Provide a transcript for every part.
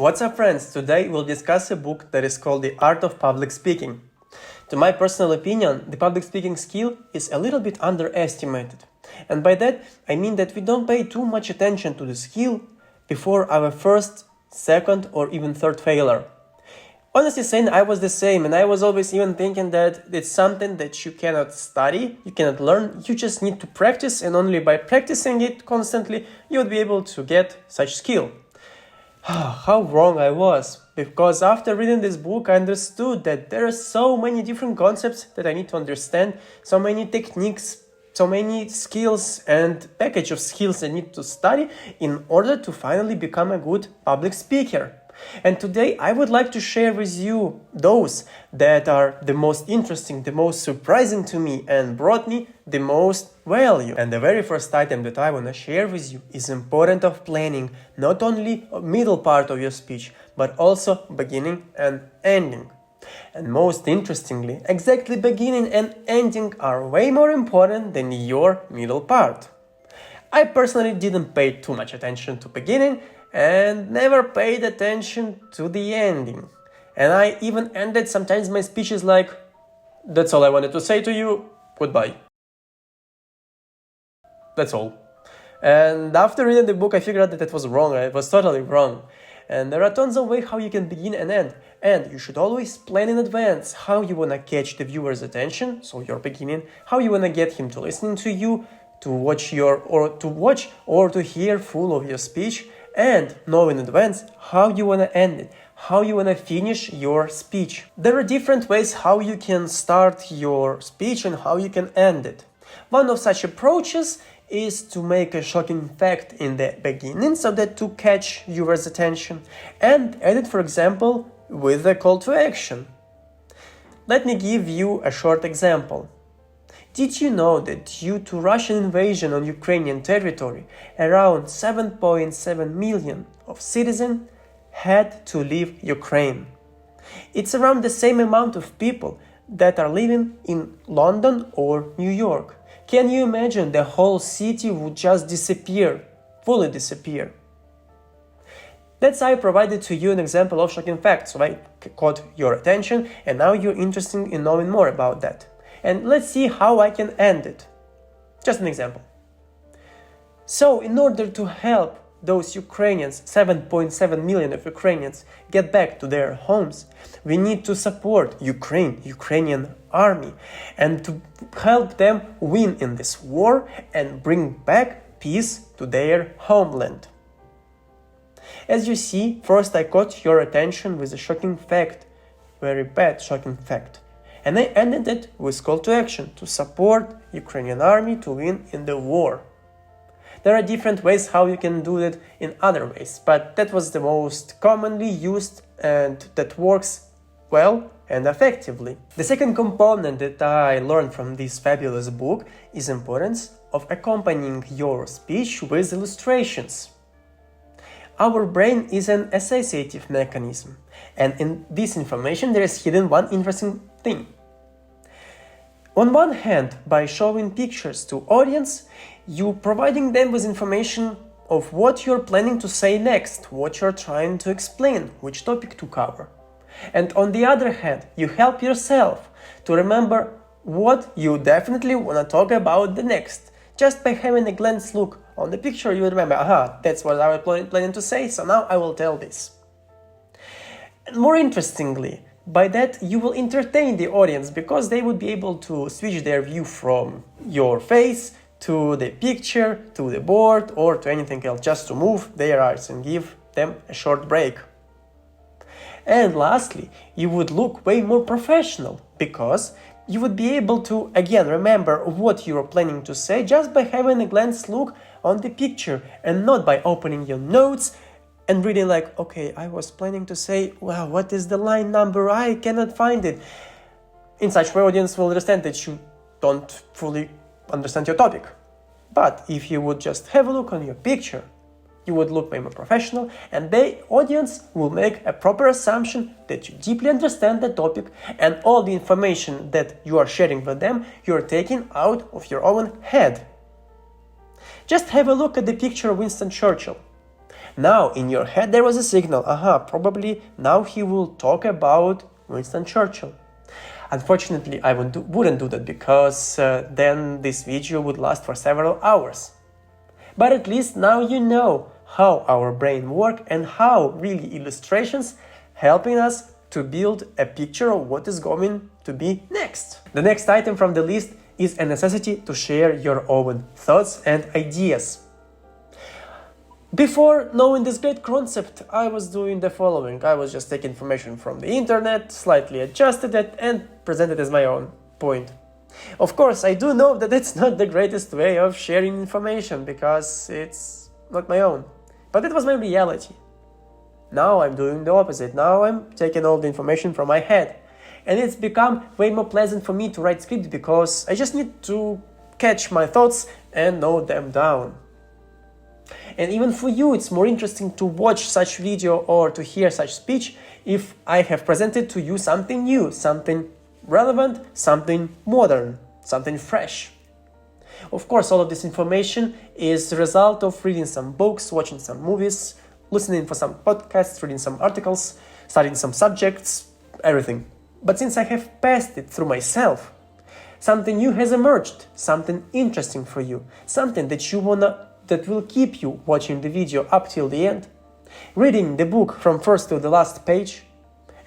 What's up, friends? Today we'll discuss a book that is called The Art of Public Speaking. To my personal opinion, the public speaking skill is a little bit underestimated. And by that, I mean that we don't pay too much attention to the skill before our first, second, or even third failure. Honestly saying, I was the same, and I was always even thinking that it's something that you cannot study, you cannot learn, you just need to practice, and only by practicing it constantly, you would be able to get such skill. How wrong I was, because after reading this book I understood that there are so many different concepts that I need to understand, so many techniques, so many skills and package of skills I need to study in order to finally become a good public speaker. And today I would like to share with you those that are the most interesting, the most surprising to me and brought me the most value. And the very first item that I want to share with you is importance of planning not only middle part of your speech, but also beginning and ending. And most interestingly, exactly beginning and ending are way more important than your middle part. I personally didn't pay too much attention to beginning and never paid attention to the ending. And I even ended sometimes my speeches like, "That's all I wanted to say to you, goodbye." That's all. And after reading the book, I figured out that it was wrong. It was totally wrong. And there are tons of ways how you can begin and end. And you should always plan in advance how you want to catch the viewer's attention, so you're beginning, how you want to get him to listen to you, to watch or to hear full of your speech, and know in advance how you want to end it, how you want to finish your speech. There are different ways how you can start your speech and how you can end it. One of such approaches is to make a shocking fact in the beginning so that to catch viewers' attention, and end it, for example, with a call to action. Let me give you a short example. Did you know that due to Russian invasion on Ukrainian territory, around 7.7 million of citizens had to leave Ukraine? It's around the same amount of people that are living in London or New York. Can you imagine the whole city would just disappear, fully disappear? That's how I provided to you an example of shocking fact, so I caught your attention and now you're interested in knowing more about that. And let's see how I can end it. Just an example. So, in order to help those Ukrainians, 7.7 million of Ukrainians, get back to their homes, we need to support Ukrainian army, and to help them win in this war and bring back peace to their homeland. As you see, first I caught your attention with a shocking fact, very bad shocking fact. And I ended it with call to action to support Ukrainian army to win in the war. There are different ways how you can do it in other ways, but that was the most commonly used and that works well and effectively. The second component that I learned from this fabulous book is importance of accompanying your speech with illustrations. Our brain is an associative mechanism, and in this information there is hidden one interesting thing. On one hand, by showing pictures to audience, you providing them with information of what you're planning to say next, what you're trying to explain, which topic to cover. And on the other hand, you help yourself to remember what you definitely want to talk about the next. Just by having a glance look on the picture, you remember, that's what I was planning to say, so now I will tell this. And more interestingly, by that you will entertain the audience because they would be able to switch their view from your face to the picture, to the board, or to anything else, just to move their eyes and give them a short break. And lastly, you would look way more professional because you would be able to, again, remember what you are planning to say just by having a glance look on the picture and not by opening your notes and reading like, okay, I was planning to say, wow, what is the line number? I cannot find it. In such way, audience will understand that you don't fully understand your topic. But if you would just have a look on your picture, you would look way more professional, and the audience will make a proper assumption that you deeply understand the topic, and all the information that you are sharing with them, you are taking out of your own head. Just have a look at the picture of Winston Churchill. Now, in your head, there was a signal. Probably now he will talk about Winston Churchill. Unfortunately, I wouldn't do that because then this video would last for several hours. But at least now you know how our brain works and how really illustrations helping us to build a picture of what is going to be next. The next item from the list is a necessity to share your own thoughts and ideas. Before knowing this great concept, I was doing the following. I was just taking information from the internet, slightly adjusted it, and presented as my own point. Of course, I do know that it's not the greatest way of sharing information because it's not my own. But it was my reality. Now I'm doing the opposite. Now I'm taking all the information from my head. And it's become way more pleasant for me to write scripts because I just need to catch my thoughts and note them down. And even for you, it's more interesting to watch such video or to hear such speech if I have presented to you something new, something relevant, something modern, something fresh. Of course, all of this information is the result of reading some books, watching some movies, listening for some podcasts, reading some articles, studying some subjects, everything. But since I have passed it through myself, something new has emerged, something interesting for you, something that will keep you watching the video up till the end, reading the book from first to the last page,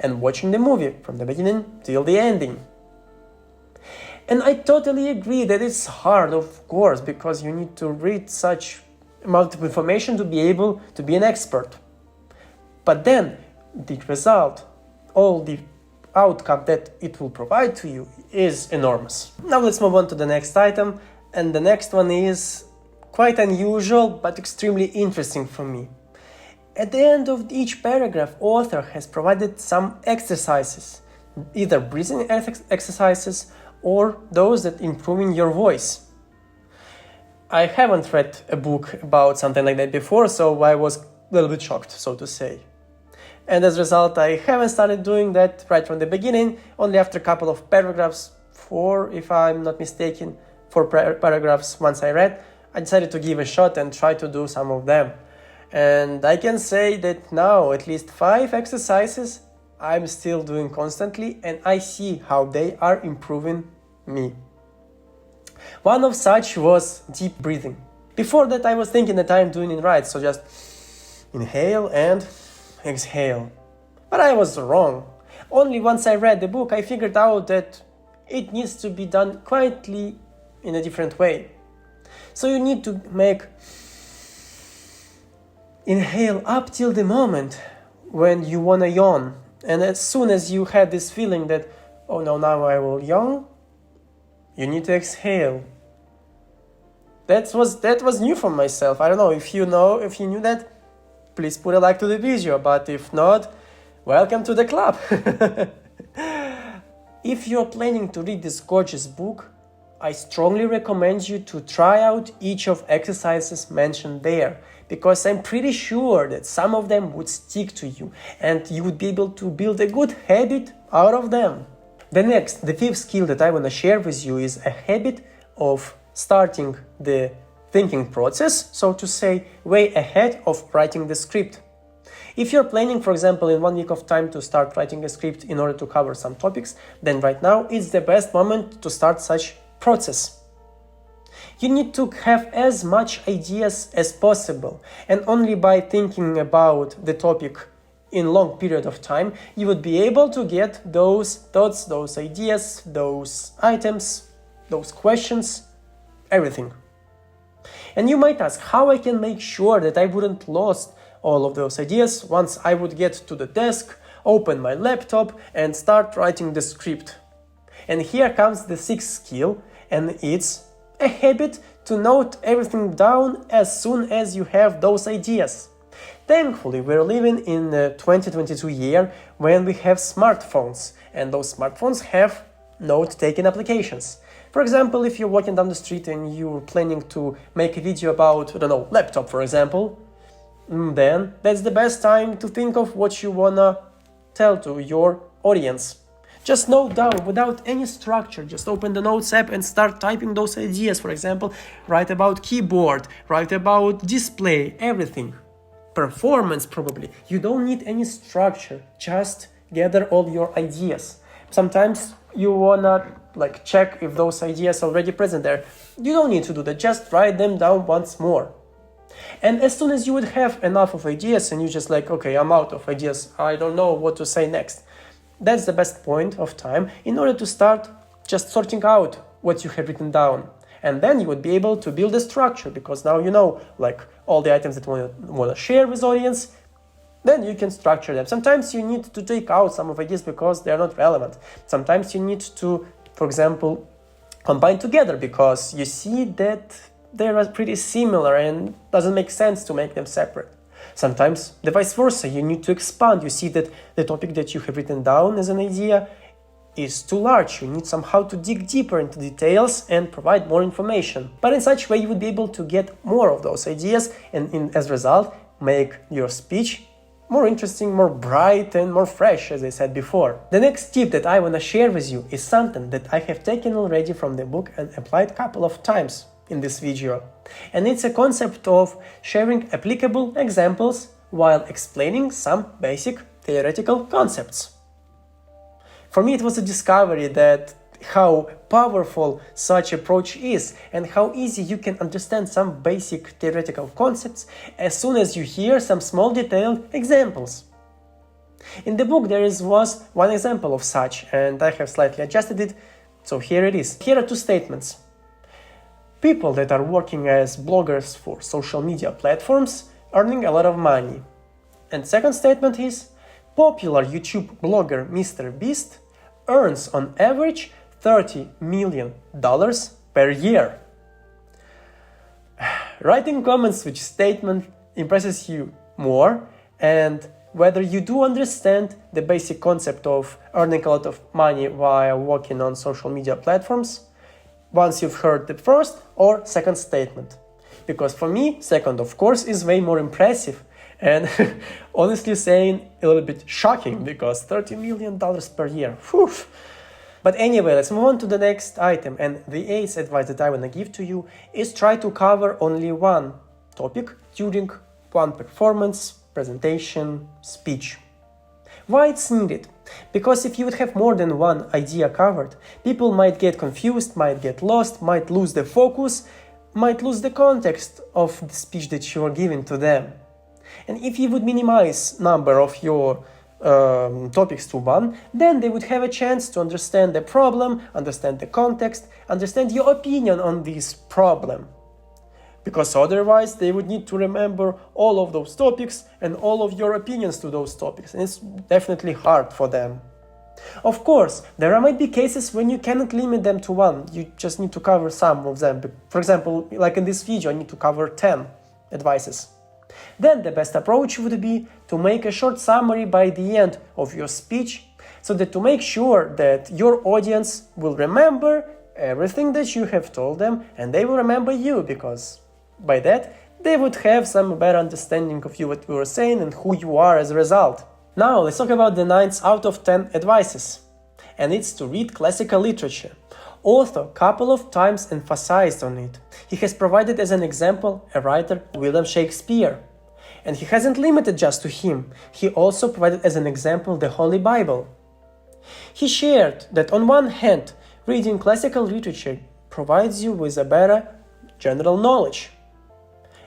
and watching the movie from the beginning till the ending. And I totally agree that it's hard, of course, because you need to read such amount of information to be able to be an expert. But then, the result, all the outcome that it will provide to you is enormous. Now let's move on to the next item, and the next one is quite unusual but extremely interesting for me. At the end of each paragraph, author has provided some exercises, either breathing exercises or those that improving your voice. I haven't read a book about something like that before, so I was a little bit shocked, so to say. And as a result, I haven't started doing that right from the beginning, only after a couple of paragraphs, 4, if I'm not mistaken, 4 paragraphs once I read, I decided to give a shot and try to do some of them. And I can say that now at least 5 exercises I'm still doing constantly, and I see how they are improving me. One of such was deep breathing. Before that I was thinking that I'm doing it right, so just inhale and exhale. But I was wrong. Only once I read the book I figured out that it needs to be done quietly in a different way. So you need to make inhale up till the moment when you wanna yawn. And as soon as you had this feeling that, oh no, now I will yawn, you need to exhale. That was new for myself. I don't know if you knew that, please put a like to the video, but if not, welcome to the club. If you're planning to read this gorgeous book, I strongly recommend you to try out each of exercises mentioned there, because I'm pretty sure that some of them would stick to you and you would be able to build a good habit out of them. The 5th skill that I want to share with you is a habit of starting the thinking process, so to say, way ahead of writing the script. If you're planning, for example, in 1 week of time to start writing a script in order to cover some topics, then right now is the best moment to start such process. You need to have as much ideas as possible, and only by thinking about the topic in long period of time, you would be able to get those thoughts, those ideas, those items, those questions, everything. And you might ask how I can make sure that I wouldn't lose all of those ideas once I would get to the desk, open my laptop and start writing the script. And here comes the 6th skill, and it's a habit to note everything down as soon as you have those ideas. Thankfully, we're living in the 2022 year when we have smartphones, and those smartphones have note-taking applications. For example, if you're walking down the street and you're planning to make a video about, laptop, for example, then that's the best time to think of what you wanna tell to your audience. Just note down without any structure. Just open the Notes app and start typing those ideas. For example, write about keyboard, write about display, everything. performance probably, you don't need any structure, just gather all your ideas. Sometimes you wanna check if those ideas are already present there. You don't need to do that, just write them down once more. And as soon as you would have enough of ideas and you just okay, I'm out of ideas, I don't know what to say next. That's the best point of time in order to start just sorting out what you have written down. And then you would be able to build a structure, because now you know all the items that you want to share with audience, then you can structure them. Sometimes you need to take out some of ideas because they are not relevant. Sometimes you need to, for example, combine together because you see that they are pretty similar and doesn't make sense to make them separate. Sometimes the vice versa, you need to expand. You see that the topic that you have written down as an idea is too large. You need somehow to dig deeper into details and provide more information. But in such way you would be able to get more of those ideas and as a result make your speech more interesting, more bright and more fresh, as I said before. The next tip that I want to share with you is something that I have taken already from the book and applied a couple of times in this video. And it's a concept of sharing applicable examples while explaining some basic theoretical concepts. For me, it was a discovery that how powerful such approach is and how easy you can understand some basic theoretical concepts as soon as you hear some small detailed examples. In the book there was one example of such, and I have slightly adjusted it, so here it is. Here are two statements. People that are working as bloggers for social media platforms earning a lot of money. And second statement is, popular YouTube blogger Mr. Beast earns on average $30 million per year. Write in comments which statement impresses you more and whether you do understand the basic concept of earning a lot of money while working on social media platforms once you've heard the first or second statement. Because for me, second of course is way more impressive and honestly saying a little bit shocking, because $30 million per year. Whew. But anyway, let's move on to the next item, and the eighth advice that I want to give to you is try to cover only one topic during one performance, presentation, speech. Why it's needed? Because if you would have more than one idea covered, people might get confused, might get lost, might lose the focus, might lose the context of the speech that you are giving to them. And if you would minimize number of your topics to one, then they would have a chance to understand the problem, understand the context, understand your opinion on this problem. Because otherwise they would need to remember all of those topics and all of your opinions to those topics, and it's definitely hard for them. Of course, there might be cases when you cannot limit them to one, you just need to cover some of them. For example, like in this video, I need to cover 10 advices. Then the best approach would be to make a short summary by the end of your speech, so that to make sure that your audience will remember everything that you have told them and they will remember you, because by that they would have some better understanding of you, what you were saying and who you are as a result. Now let's talk about the 9th out of 10 advices, and it's to read classical literature. Author couple of times emphasized on it. He has provided as an example a writer, William Shakespeare. And he hasn't limited just to him. He also provided as an example the Holy Bible. He shared that on one hand, reading classical literature provides you with a better general knowledge.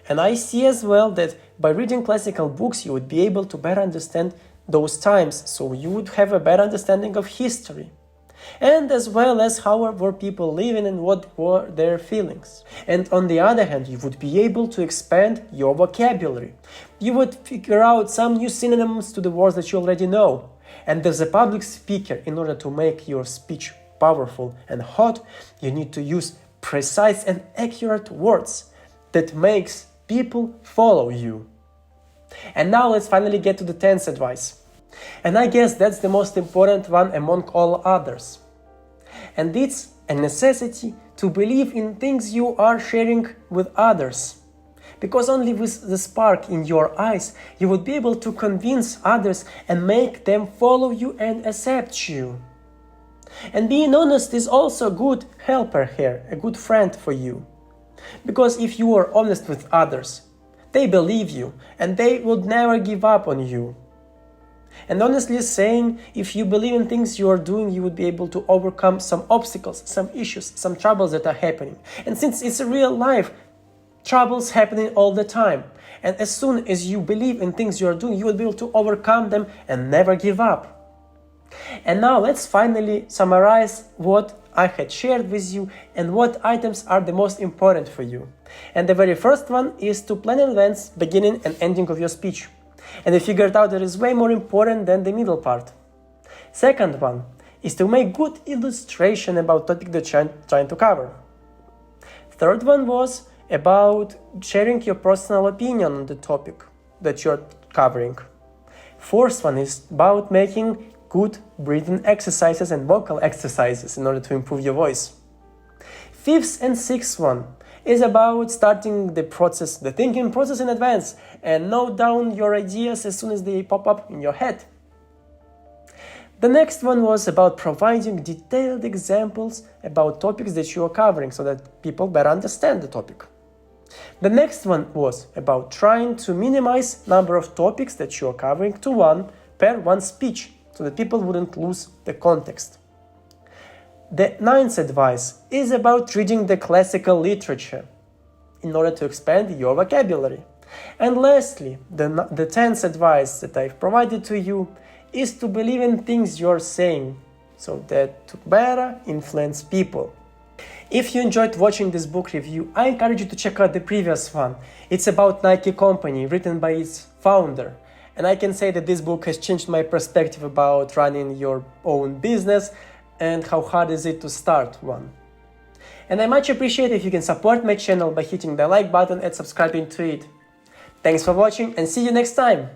And I see as well that by reading classical books you would be able to better understand those times, so you would have a better understanding of history. And as well as how were people living and what were their feelings. And on the other hand, you would be able to expand your vocabulary. You would figure out some new synonyms to the words that you already know. And as a public speaker, in order to make your speech powerful and hot, you need to use precise and accurate words that makes people follow you. And now let's finally get to the 10th advice. And I guess that's the most important one among all others. And it's a necessity to believe in things you are sharing with others. Because only with the spark in your eyes you would be able to convince others and make them follow you and accept you. And being honest is also a good helper here, a good friend for you. Because if you are honest with others, They believe you, and they would never give up on you. And honestly saying, if you believe in things you are doing, you would be able to overcome some obstacles, some issues, some troubles that are happening. And since it's a real life, troubles happening all the time. And as soon as you believe in things you are doing, you will be able to overcome them and never give up. And now let's finally summarize what I had shared with you and what items are the most important for you. And the very first one is to plan in advance beginning and ending of your speech. And I figured out that is way more important than the middle part. Second one is to make good illustration about topic that you're trying to cover. Third one was about sharing your personal opinion on the topic that you're covering. Fourth one is about making good breathing exercises and vocal exercises in order to improve your voice. Fifth and sixth one is about starting the process, the thinking process in advance, and note down your ideas as soon as they pop up in your head. The next one was about providing detailed examples about topics that you are covering so that people better understand the topic. The next one was about trying to minimize number of topics that you are covering to one per one speech so that people wouldn't lose the context. The ninth advice is about reading the classical literature in order to expand your vocabulary. And lastly, the 10th advice that I've provided to you is to believe in things you're saying so that to better influence people. If you enjoyed watching this book review, I encourage you to check out the previous one. It's about Nike company, written by its founder. And I can say that this book has changed my perspective about running your own business and how hard is it to start one. And I much appreciate if you can support my channel by hitting the like button and subscribing to it. Thanks for watching and see you next time!